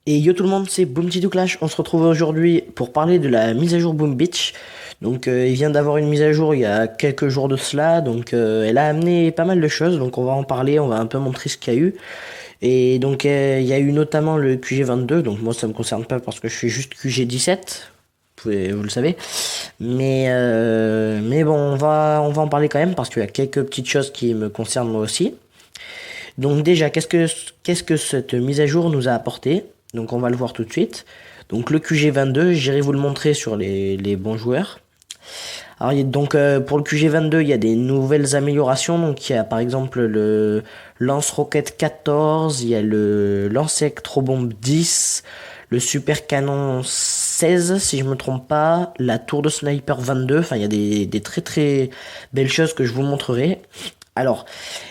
Et yo tout le monde, c'est Boom Tidou Clash. On se retrouve aujourd'hui pour parler de la mise à jour Boom Beach. Donc il vient d'avoir une mise à jour il y a quelques jours de cela. Donc elle a amené pas mal de choses. Donc on va en parler, on va un peu montrer ce qu'il y a eu. Et donc il y a eu notamment le QG22. Donc moi ça me concerne pas parce que je suis juste QG17. Vous le savez. Mais bon, on va en parler quand même parce qu'il y a quelques petites choses qui me concernent moi aussi. Donc déjà, qu'est-ce que cette mise à jour nous a apporté? Donc on va le voir tout de suite. Donc le QG22, j'irai vous le montrer sur les bons joueurs. Alors donc pour le QG22, il y a des nouvelles améliorations. Donc il y a par exemple le lance-roquette 14, il y a le lance-électrobombe 10, le super canon 16 si je me trompe pas, la tour de sniper 22. Enfin il y a des très très belles choses que je vous montrerai. Alors,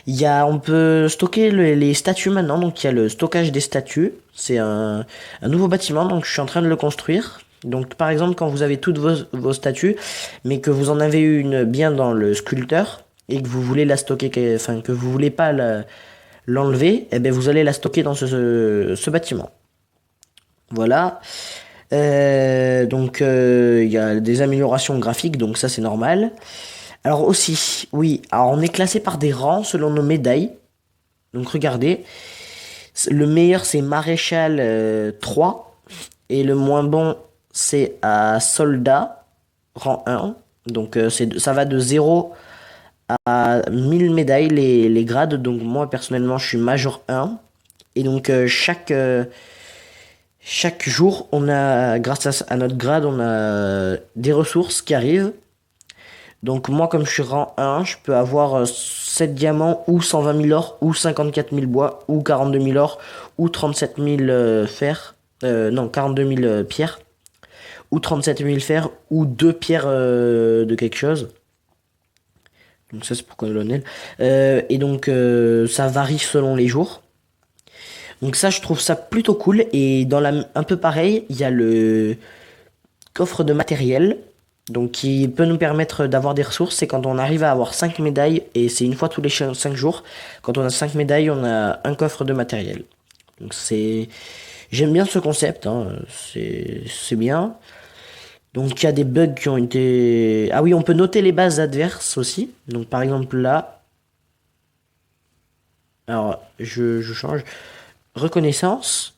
on peut stocker les statues maintenant, donc il y a le stockage des statues. C'est un nouveau bâtiment, donc je suis en train de le construire. Donc par exemple, quand vous avez toutes vos statues, mais que vous en avez une bien dans le sculpteur, et que vous voulez la stocker, enfin que vous voulez pas l'enlever, eh ben vous allez la stocker dans ce bâtiment. Voilà. Donc il y a des améliorations graphiques, donc ça c'est normal. Alors aussi, oui, alors on est classé par des rangs selon nos médailles. Donc regardez, le meilleur c'est maréchal 3 et le moins bon c'est à soldat rang 1. Donc ça va de 0 à 1000 médailles les grades. Donc moi personnellement je suis major 1. Et donc chaque jour on a, grâce à notre grade, on a des ressources qui arrivent. Donc moi, comme je suis rang 1, je peux avoir 7 diamants ou 120 000 or ou 54 000 bois ou 42 000 or ou 37 000 fer. Non, 42 000 pierres ou 37 000 fer ou 2 pierres de quelque chose. Donc ça c'est pour colonel. Et donc ça varie selon les jours. Donc ça je trouve ça plutôt cool. Et un peu pareil, il y a le coffre de matériel. Donc qui peut nous permettre d'avoir des ressources, c'est quand on arrive à avoir 5 médailles, et c'est une fois tous les 5 jours. Quand on a 5 médailles, on a un coffre de matériel. Donc c'est... J'aime bien ce concept, hein, c'est bien. Donc il y a des bugs qui ont été... Ah oui, on peut noter les bases adverses aussi. Donc par exemple là, alors je change. Reconnaissance.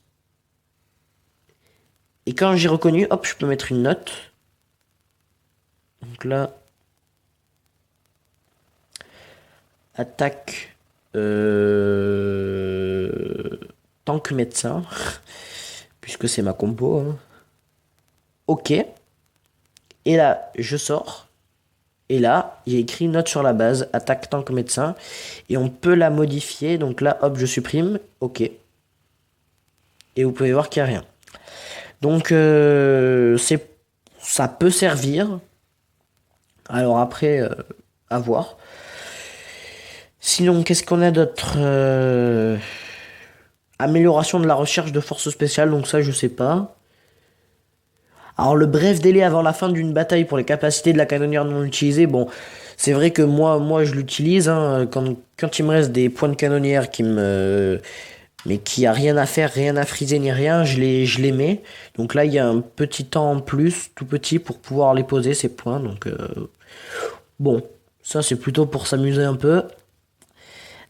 Et quand j'ai reconnu, hop, je peux mettre une note. Donc là, attaque tank médecin, puisque c'est ma compo, hein. Ok. Et là, je sors. Et là, il y a écrit note sur la base, attaque tank médecin. Et on peut la modifier. Donc là, hop, je supprime. Ok. Et vous pouvez voir qu'il n'y a rien. Donc, ça peut servir. Alors après, à voir. Sinon, qu'est-ce qu'on a d'autre? Amélioration de la recherche de forces spéciales, donc ça je sais pas. Alors le bref délai avant la fin d'une bataille pour les capacités de la canonnière non utilisées, bon, c'est vrai que moi je l'utilise, hein, quand il me reste des points de canonnière mais qui a rien à faire, rien à friser ni rien, je les mets. Donc là il y a un petit temps en plus, tout petit, pour pouvoir les poser ces points. Donc bon, ça c'est plutôt pour s'amuser un peu.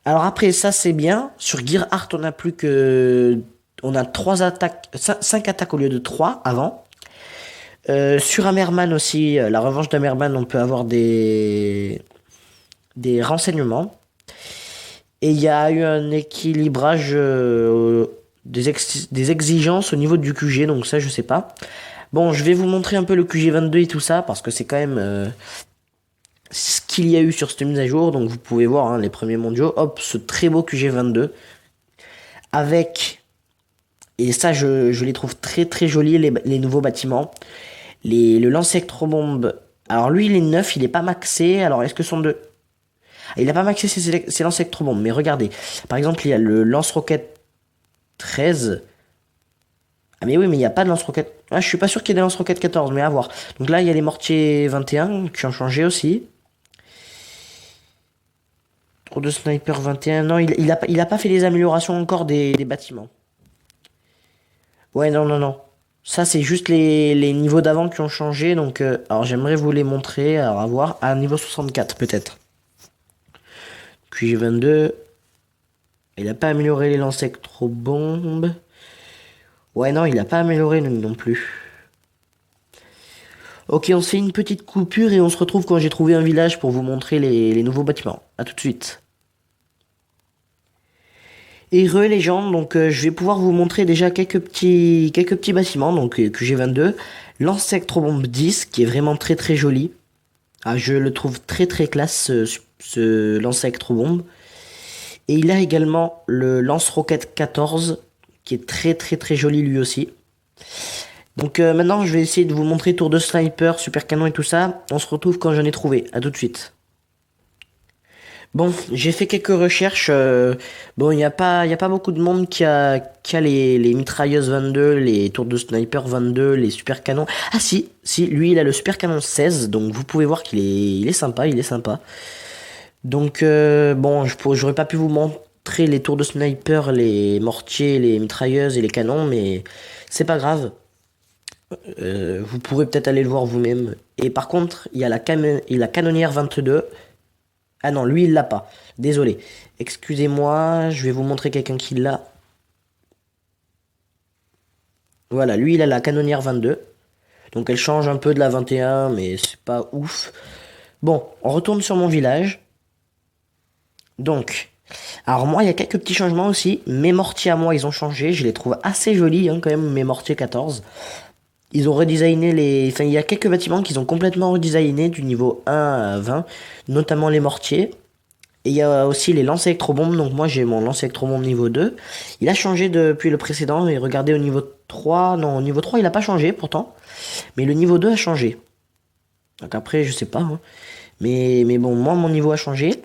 Alors après, ça c'est bien. Sur Gear Art, on a plus que... On a 3 attaques, 5 attaques au lieu de 3 avant. Sur Amerman aussi, la revanche d'Amerman, on peut avoir des renseignements. Et il y a eu un équilibrage des exigences au niveau du QG, donc ça je sais pas. Bon, je vais vous montrer un peu le QG22 et tout ça, parce que c'est quand même ce qu'il y a eu sur cette mise à jour. Donc vous pouvez voir, hein, les premiers mondiaux. Hop, ce très beau QG22. Avec, et ça je les trouve très très jolis, les nouveaux bâtiments. Le lance-électrobombe. Alors lui il est neuf, il est pas maxé. Alors est-ce que son deux... Ah, il a pas maxé ses lance-électrobombes, mais regardez. Par exemple, il y a le lance-roquette 13. Ah mais oui, mais il n'y a pas de lance-roquette. Ah, je suis pas sûr qu'il y ait des lance-roquette 14, mais à voir. Donc là, il y a les mortiers 21 qui ont changé aussi. Trop de sniper 21. Non, il a pas fait les améliorations encore des bâtiments. Ouais, non, non, non. Ça, c'est juste les niveaux d'avant qui ont changé. Donc, alors j'aimerais vous les montrer. Alors, à voir. À niveau 64, peut-être. QG22. Il a pas amélioré les lance électro-bombes. Ouais, non, il a pas amélioré non plus. Ok, on se fait une petite coupure et on se retrouve quand j'ai trouvé un village pour vous montrer les nouveaux bâtiments. À tout de suite. Et les gens, donc je vais pouvoir vous montrer déjà quelques petits bâtiments, donc QG22. L'Insectrobombe 10, qui est vraiment très très joli. Ah, je le trouve très très classe, ce lance-électrobombe. Et il a également le lance-roquette 14, qui est très très très joli lui aussi. Donc maintenant, je vais essayer de vous montrer tour de sniper, super canon et tout ça. On se retrouve quand j'en ai trouvé. À tout de suite. Bon, j'ai fait quelques recherches. Bon, il y a pas beaucoup de monde qui a les mitrailleuses 22, les tours de sniper 22, les super canons. Ah si, si, lui il a le super canon 16, donc vous pouvez voir il est sympa, il est sympa. Donc bon, j'aurais pas pu vous montrer les tours de sniper, les mortiers, les mitrailleuses et les canons, mais c'est pas grave. Vous pourrez peut-être aller le voir vous-même. Et par contre, il y a la canonnière 22. Ah non, lui, il l'a pas. Désolé. Excusez-moi, je vais vous montrer quelqu'un qui l'a. Voilà, lui, il a la canonnière 22. Donc elle change un peu de la 21, mais c'est pas ouf. Bon, on retourne sur mon village. Donc, alors moi, il y a quelques petits changements aussi. Mes mortiers à moi, ils ont changé. Je les trouve assez jolis, hein, quand même, mes mortiers 14. Ils ont redesigné les... Enfin, il y a quelques bâtiments qu'ils ont complètement redesigné du niveau 1 à 20, notamment les mortiers. Et il y a aussi les lances électrobombes. Donc moi j'ai mon lance électrobombe niveau 2. Il a changé depuis le précédent. Et regardez au niveau 3. Non, au niveau 3 il n'a pas changé pourtant. Mais le niveau 2 a changé. Donc après je sais pas, hein. Mais bon, moi mon niveau a changé.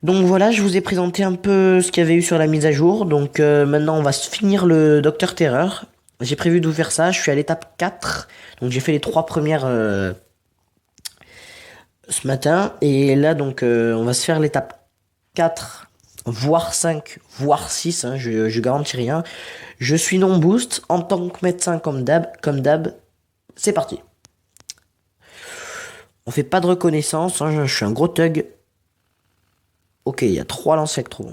Donc voilà, je vous ai présenté un peu ce qu'il y avait eu sur la mise à jour. Donc maintenant on va se finir le Docteur Terreur. J'ai prévu de vous faire ça. Je suis à l'étape 4. Donc j'ai fait les 3 premières ce matin. Et là donc on va se faire l'étape 4, voire 5, voire 6, hein, je garantis rien. Je suis non boost en tant que médecin comme d'hab. C'est parti. On fait pas de reconnaissance, hein, je suis un gros thug. Ok, il y a 3 lances électro.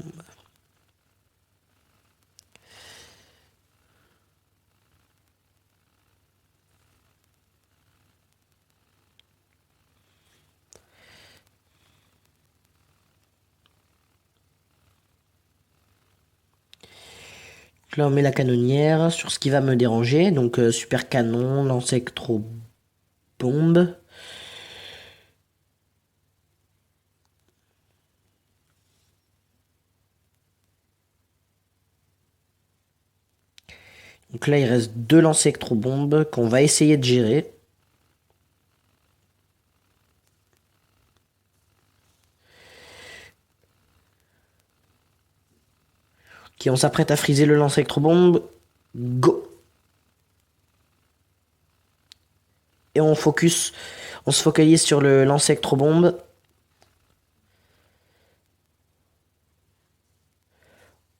Là on met la canonnière sur ce qui va me déranger. Donc super canon, lance électro bombe. Donc là il reste 2 lances électro bombes qu'on va essayer de gérer. Qui on s'apprête à friser le lance électro bombe. Go. Et on se focalise sur le lance électro bombe.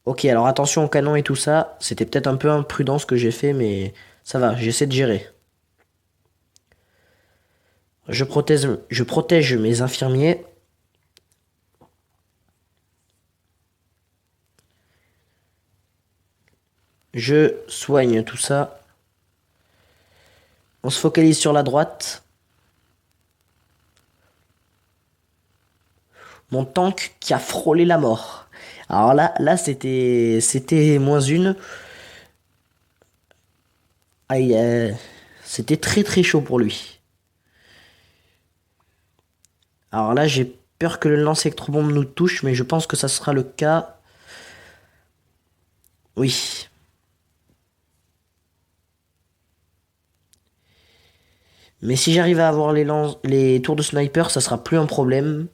Ok, alors attention au canon et tout ça. C'était peut-être un peu imprudent ce que j'ai fait, mais ça va, j'essaie de gérer. Je protège mes infirmiers. Je soigne tout ça. On se focalise sur la droite. Mon tank qui a frôlé la mort. Alors là c'était moins une. Aïe, c'était très très chaud pour lui. Alors là, j'ai peur que le lance électrobombe nous touche, mais je pense que ça sera le cas. Oui. Mais si j'arrive à avoir les tours de sniper, ça sera plus un problème.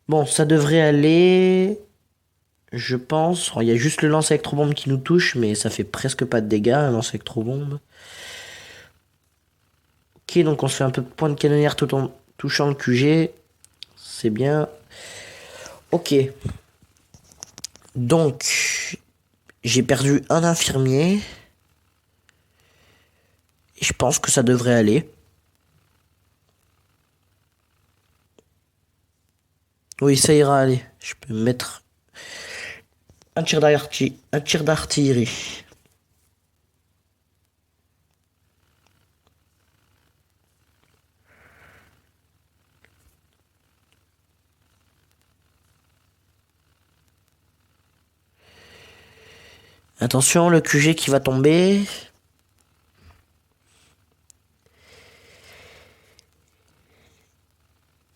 Bon, ça devrait aller. Je pense. Oh, il y a juste le lance électrobombe qui nous touche, mais ça fait presque pas de dégâts, un lance électrobombe. Ok, donc on se fait un peu de point de canonnière tout en touchant le QG. C'est bien. Ok. Donc, J'ai perdu un infirmier. Et je pense que ça devrait aller. Oui, ça ira aller. Je peux mettre un tir d'artillerie. Attention, le QG qui va tomber.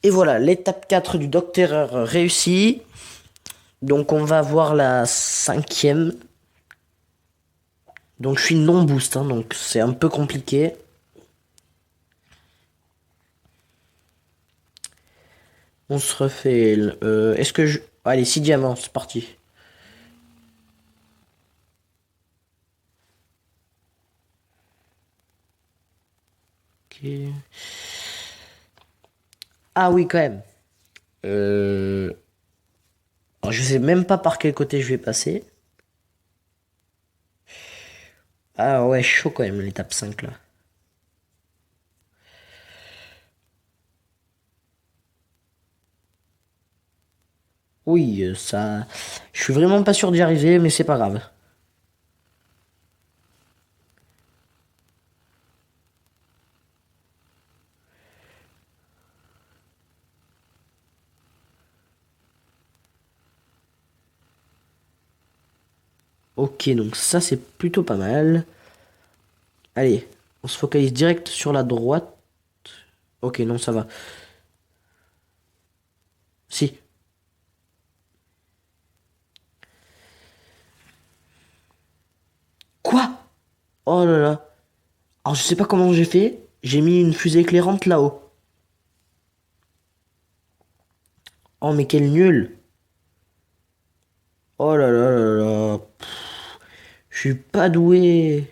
Et voilà, l'étape 4 du Docteur réussie. Donc on va voir la cinquième. Donc je suis non boost, hein, donc c'est un peu compliqué. On se refait. Est-ce que je... Allez, 6 diamants, c'est parti. Ok. Ah oui, quand même. Euh... alors, je sais même pas par quel côté je vais passer. Ah ouais, chaud quand même l'étape 5 là. Oui, ça... Je suis vraiment pas sûr d'y arriver, mais c'est pas grave. Ok, donc ça c'est plutôt pas mal. Allez, on se focalise direct sur la droite. Ok, non, ça va. Si. Quoi? Oh là là. Alors je sais pas comment j'ai fait. J'ai mis une fusée éclairante là-haut. Oh mais quel nul. Oh là là là là. Je suis pas doué.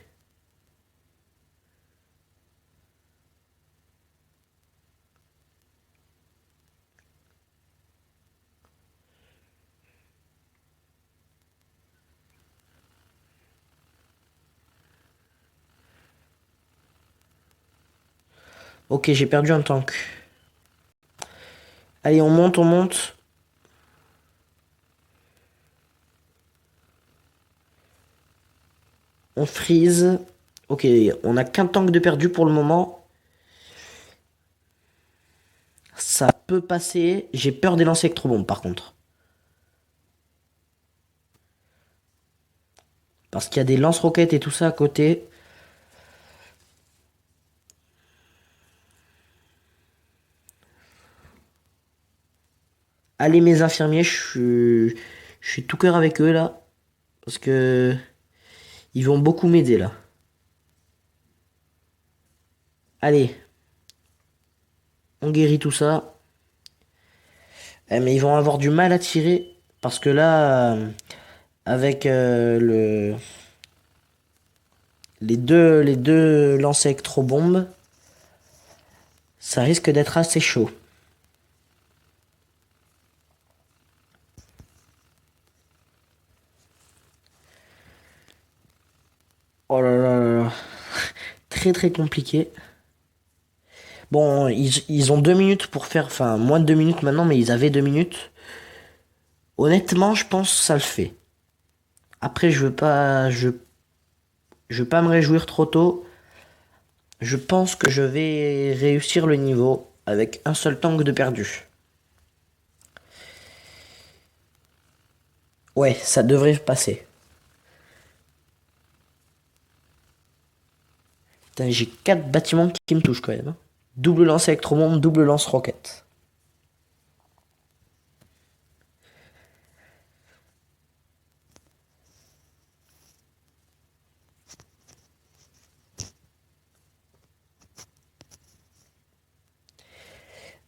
Ok, j'ai perdu un tank. Allez, on monte, on monte. On freeze. Ok, on a qu'un tank de perdu pour le moment. Ça peut passer. J'ai peur des lancers électrobombes par contre. Parce qu'il y a des lance-roquettes et tout ça à côté. Allez mes infirmiers, je suis tout cœur avec eux là. Parce que ils vont beaucoup m'aider là. Allez, on guérit tout ça. Mais ils vont avoir du mal à tirer. Parce que là, avec les deux lancers électrobombes, ça risque d'être assez chaud. Oh là là là là. Très très compliqué. Bon, ils ont 2 minutes pour faire, enfin moins de 2 minutes maintenant, mais ils avaient 2 minutes. Honnêtement, je pense que ça le fait. Après, je veux pas me réjouir trop tôt. Je pense que je vais réussir le niveau avec un seul tank de perdu. Ouais, ça devrait passer. Putain, j'ai 4 bâtiments qui me touchent quand même, hein. Double lance électromande, double lance roquette.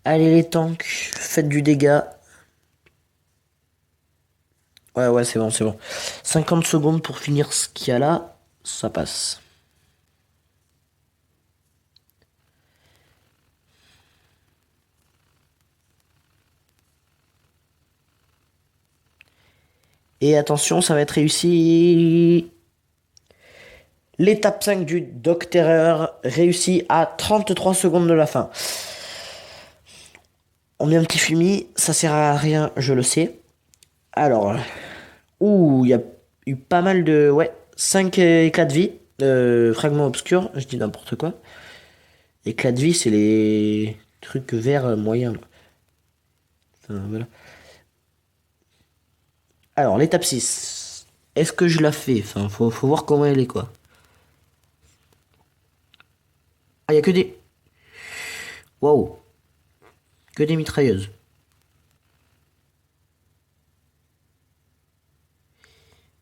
Allez les tanks, faites du dégât. Ouais, ouais, c'est bon, c'est bon. 50 secondes pour finir ce qu'il y a là, ça passe. Et attention, ça va être réussi. L'étape 5 du Doc Terreur réussie à 33 secondes de la fin. On met un petit fumier, ça sert à rien, je le sais. Alors, il y a eu pas mal de... Ouais, 5 éclats de vie. Fragments obscurs, je dis n'importe quoi. Éclats de vie, c'est les trucs verts moyens, là. Enfin, voilà. Alors, l'étape 6. Est-ce que je la fais? Enfin, faut voir comment elle est, quoi. Ah, il y a que des... Waouh, que des mitrailleuses.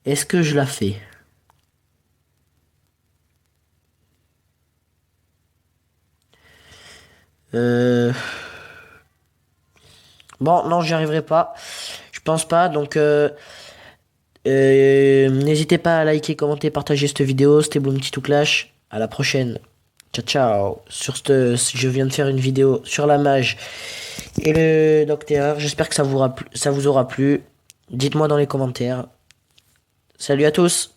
Est-ce que je la fais? Euh... Bon, non, j'y arriverai pas. Je pense pas. Donc, n'hésitez pas à liker, commenter, partager cette vidéo. C'était Boom Petit Clash. À la prochaine. Ciao, ciao. Sur je viens de faire une vidéo sur la mage et le docteur. J'espère que ça vous aura plu. Dites-moi dans les commentaires. Salut à tous.